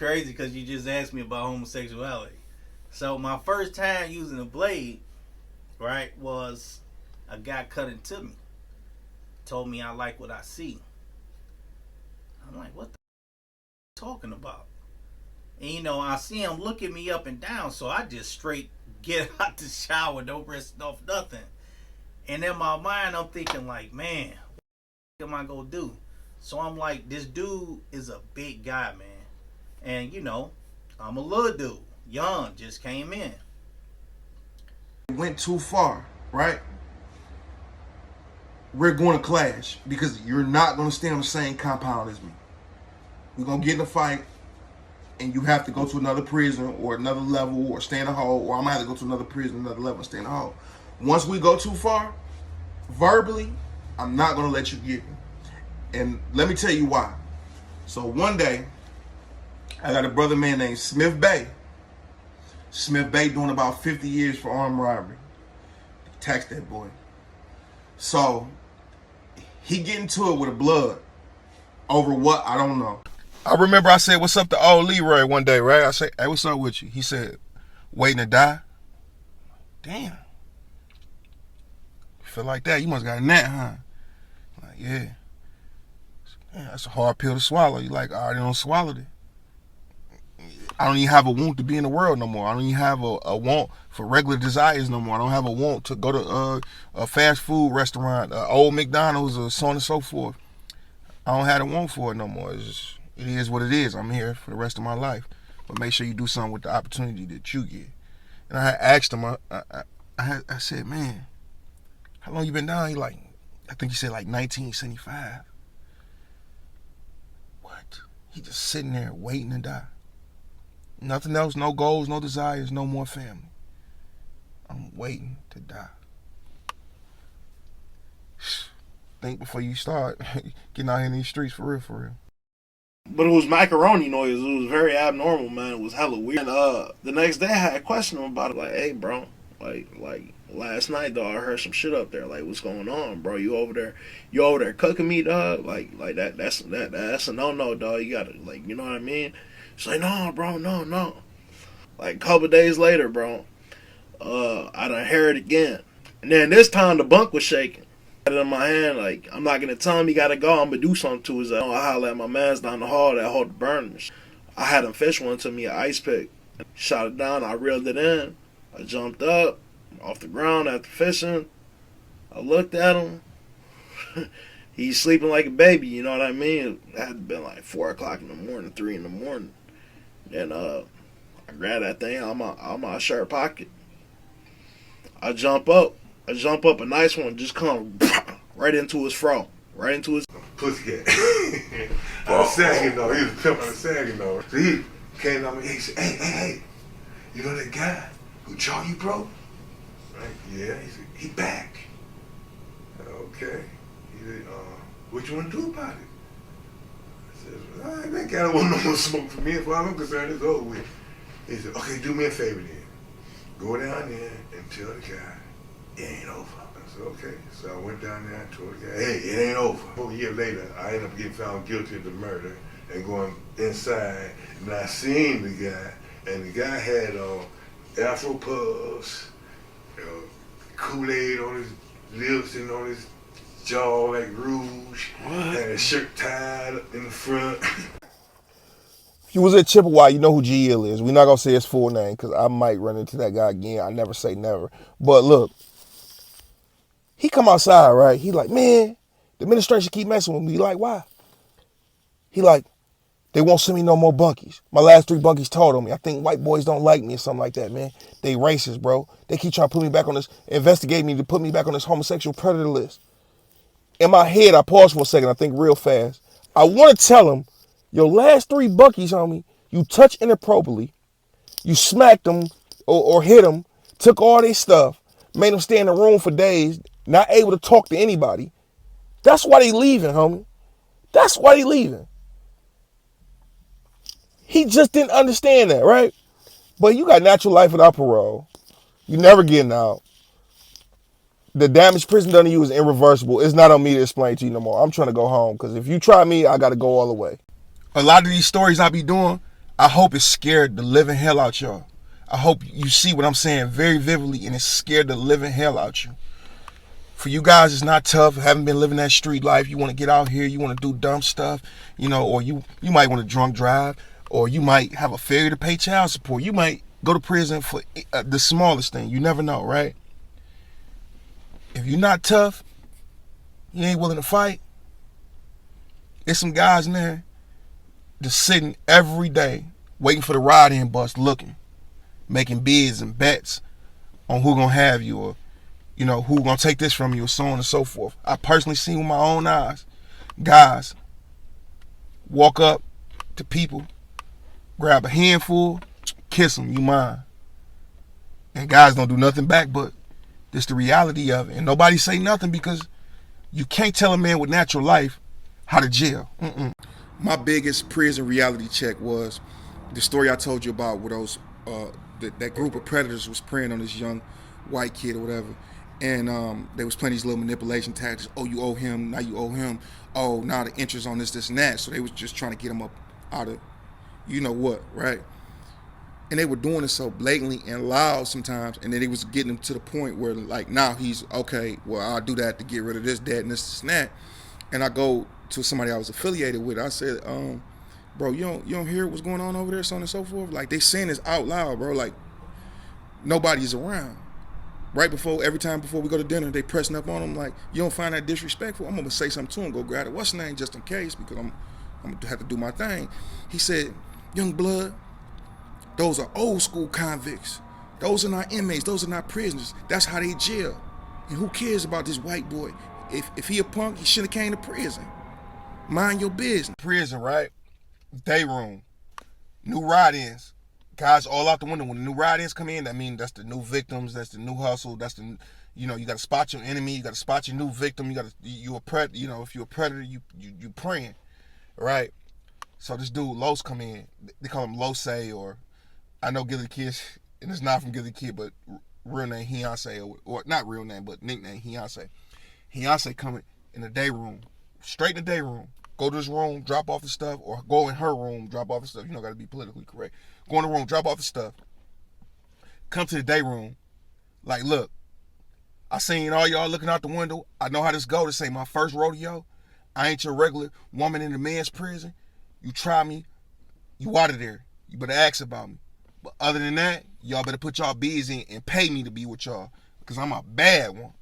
Crazy because you just asked me about homosexuality. So my first time using a blade, right, was a guy cut into me. Told me I like what I see. I'm like, what the talking about? And I see him looking me up and down, so I just straight get out the shower, don't risk off nothing. And in my mind, I'm thinking like, man, what am I gonna do? So I'm like, this dude is a big guy, man. And I'm a little dude, young, just came in. Went too far, right? We're going to clash because you're not going to stay on the same compound as me. We're going to get in a fight and you have to go to another prison or another level or stay in a hole, or I'm going to have to go to another prison, another level, and stay in a hole. Once we go too far, verbally, I'm not going to let you get me. And let me tell you why. So one day, I got a brother man named Smith Bay. Smith Bay doing about 50 years for armed robbery. Tax that boy. So he get into it with a blood over what, I don't know. I remember I said, what's up to old Leroy one day, right? I said, hey, what's up with you? He said, waiting to die? Damn. You feel like that? You must got a net, huh? I'm like, yeah. That's a hard pill to swallow. You like, I already don't swallow it. I don't even have a want to be in the world no more. I don't even have a want for regular desires no more. I don't have a want to go to a fast food restaurant, old McDonald's, or so on and so forth. I don't have a want for it no more. It is what it is. I'm here for the rest of my life. But make sure you do something with the opportunity that you get. And I had asked him, I said, man, how long you been down? I think he said like 1975. What? He just sitting there waiting to die. Nothing else, no goals, no desires, no more family. I'm waiting to die. Think before you start getting out here in these streets for real, for real. But it was macaroni noise. It was very abnormal, man. It was hella weird. And the next day I had a question him about it. Like, hey, bro, like last night, dog, I heard some shit up there. Like, what's going on, bro? You over there cooking me, dog? Like that's a no, dog. You gotta, like, you know what I mean? She's like, no, bro, no. Like a couple days later, bro, I done heard it again. And then this time the bunk was shaking. I had it in my hand, like, I'm not gonna tell him he gotta go, I'm gonna do something to his ass. I holler at my mans down the hall that hold the burners. I had him fish one to me, an ice pick. Shot it down, I reeled it in. I jumped up off the ground after fishing. I looked at him. He's sleeping like a baby, you know what I mean? It had been like 4 o'clock in the morning, 3 in the morning. Then I grab that thing out my shirt pocket. I jump up, a nice one just come right into his fro, right into his Pussycat. On sagging though, he was pimping on sagging though. So he came to me, he said, hey, you know that guy who jaw you broke? Right? Yeah, he said, he back. Okay. He said, what you want to do about it? That guy don't want no more smoke from me. As far as I'm concerned, it's over with. He said, okay, do me a favor then. Go down there and tell the guy, it ain't over. I said, okay. So I went down there and told the guy, hey, it ain't over. A year later, I ended up getting found guilty of the murder and going inside. And I seen the guy, and the guy had Afro puffs, Kool-Aid on his lips and on his jaw like rouge, had a shirt tied up in the front. If you was at Chippewa, you know who GL is. We're not going to say his full name because I might run into that guy again. I never say never. But look, he come outside, right? He like, man, the administration keep messing with me. Like, why? He like, they won't send me no more bunkies. My last 3 bunkies told on me. I think white boys don't like me or something like that, man. They racist, bro. They keep trying to put me back on this, investigate me to put me back on this homosexual predator list. In my head, I paused for a second. I think real fast. I want to tell him, your last 3 bunkies, homie, you touched inappropriately, you smacked them or hit them, took all their stuff, made them stay in the room for days, not able to talk to anybody. That's why they leaving, homie. That's why they leaving. He just didn't understand that, right? But you got natural life without parole. You never getting out. The damage prison done to you is irreversible. It's not on me to explain to you no more. I'm trying to go home because if you try me, I got to go all the way. A lot of these stories I be doing, I hope it scared the living hell out y'all. I hope you see what I'm saying very vividly, and it scared the living hell out you. For you guys, it's not tough. Haven't been living that street life. You want to get out here. You want to do dumb stuff, or you might want to drunk drive, or you might have a failure to pay child support. You might go to prison for the smallest thing. You never know, right? If you're not tough, you ain't willing to fight. There's some guys in there just sitting every day waiting for the ride-in bus, looking, making bids and bets on who gonna have you, or who gonna take this from you, or so on and so forth. I personally seen with my own eyes guys walk up to people, grab a handful, kiss them, you mine. And guys don't do nothing back, but it's the reality of it. And nobody say nothing, because you can't tell a man with natural life how to jail. My biggest prison reality check was the story I told you about, where those that group of predators was preying on this young white kid or whatever, and they was playing these little manipulation tactics. Oh, you owe him, now you owe him. Oh, now the interest on this and that. So they was just trying to get him up out of you know what, right? And they were doing it so blatantly and loud sometimes, and then they was getting him to the point where, like, now he's okay. Well, I'll do that to get rid of this, that, and this and that. And I go to somebody I was affiliated with. I said, bro, you don't hear what's going on over there, so on and so forth. Like, they saying this out loud, bro. Like, nobody's around. Right before, every time before we go to dinner, they pressing up on him. Like, you don't find that disrespectful? I'm gonna say something to him. Go grab it. What's his name, just in case, because I'm gonna have to do my thing. He said, young blood, those are old school convicts. Those are not inmates. Those are not prisoners. That's how they jail. And who cares about this white boy? If he a punk, he should have came to prison. Mind your business. Prison, right? Day room. New ride-ins. Guys all out the window. When the new ride-ins come in, that means that's the new victims. That's the new hustle. That's the, you got to spot your enemy. You got to spot your new victim. If you're a predator, you praying, right? So this dude Los come in. They call him Lose, or I know Gilly Kid, and it's not from Gilly Kid, but real name Beyonce, or not real name, but nickname Beyonce. Beyonce coming in the day room, straight in the day room. Go to his room, drop off the stuff, or go in her room, drop off the stuff. Got to be politically correct. Go in the room, drop off the stuff. Come to the day room. Like, look, I seen all y'all looking out the window. I know how this go. This ain't my first rodeo. I ain't your regular woman in the men's prison. You try me, you out of there. You better ask about me. But other than that, y'all better put y'all bids in and pay me to be with y'all, because I'm a bad one.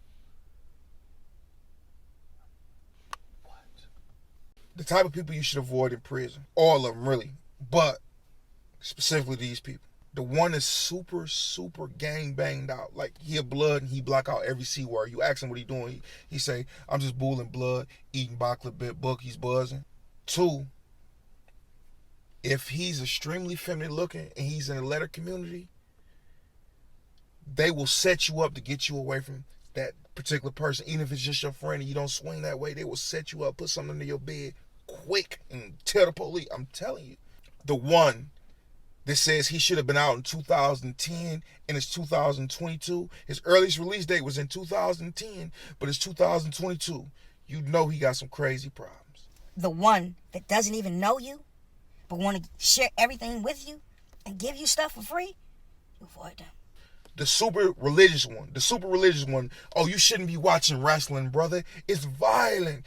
The type of people you should avoid in prison. All of them, really. But specifically these people. The one is super, super gang banged out. Like, he a blood and he block out every C word. You ask him what he doing. He say, I'm just bulling blood, eating chocolate book, he's buzzing. 2, if he's extremely feminine looking and he's in the letter community, they will set you up to get you away from that particular person. Even if it's just your friend and you don't swing that way, they will set you up, put something under your bed quick and tell the police. I'm telling you. The one that says he should have been out in 2010 and it's 2022. His earliest release date was in 2010, but it's 2022. You know he got some crazy problems. The one that doesn't even know you, but want to share everything with you and give you stuff for free, you avoid them. The super religious one. Oh, you shouldn't be watching wrestling, brother. It's violent.